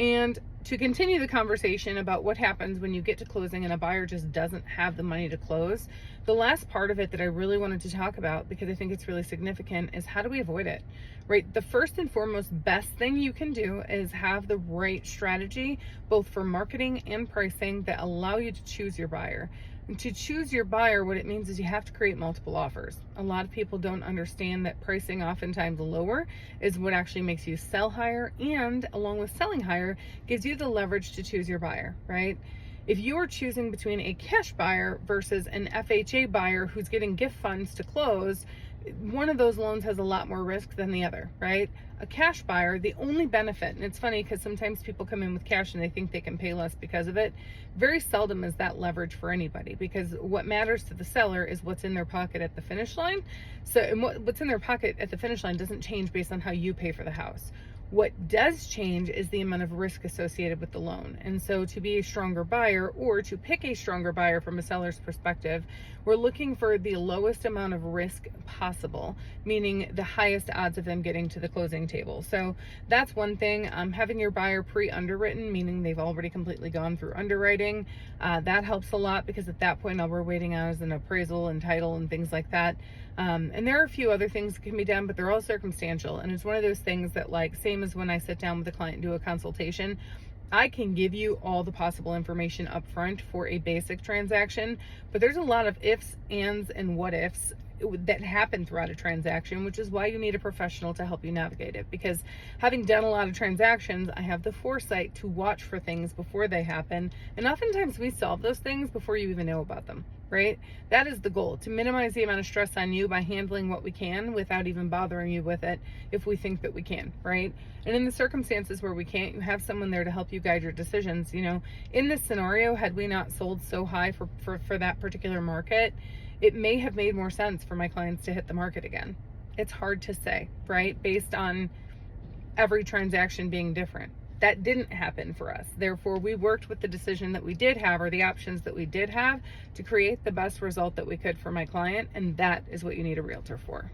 And to continue the conversation about what happens when you get to closing and a buyer just doesn't have the money to close, the last part of it that I really wanted to talk about, because I think it's really significant, is how do we avoid it, right? The first and foremost best thing you can do is have the right strategy, both for marketing and pricing, that allow you to choose your buyer. And to choose your buyer, what it means is you have to create multiple offers. A lot of people don't understand that pricing oftentimes lower is what actually makes you sell higher, and along with selling higher, gives you the leverage to choose your buyer, right? If you are choosing between a cash buyer versus an FHA buyer who's getting gift funds to close, one of those loans has a lot more risk than the other, right? A cash buyer, the only benefit, and it's funny because sometimes people come in with cash and they think they can pay less because of it. Very seldom is that leverage for anybody, because what matters to the seller is what's in their pocket at the finish line. So, and what's in their pocket at the finish line doesn't change based on how you pay for the house. What does change is the amount of risk associated with the loan. And so to be a stronger buyer, or to pick a stronger buyer from a seller's perspective, we're looking for the lowest amount of risk possible, meaning the highest odds of them getting to the closing table. So that's one thing. Having your buyer pre-underwritten, meaning they've already completely gone through underwriting, that helps a lot, because at that point all we're waiting on is an appraisal and title and things like that. And there are a few other things that can be done, but they're all circumstantial. And it's one of those things that, like, same as when I sit down with a client and do a consultation, I can give you all the possible information up front for a basic transaction, but there's a lot of ifs, ands, and what ifs that happen throughout a transaction, which is why you need a professional to help you navigate it. Because having done a lot of transactions, I have the foresight to watch for things before they happen, and oftentimes we solve those things before you even know about them, right? That is the goal, to minimize the amount of stress on you by handling what we can without even bothering you with it, if we think that we can, right? And in the circumstances where we can't, you have someone there to help you guide your decisions. You know, in this scenario, had we not sold so high for that particular market, it may have made more sense for my clients to hit the market again. It's hard to say, right? Based on every transaction being different. That didn't happen for us. Therefore, we worked with the decision that we did have, or the options that we did have, to create the best result that we could for my client. And that is what you need a realtor for.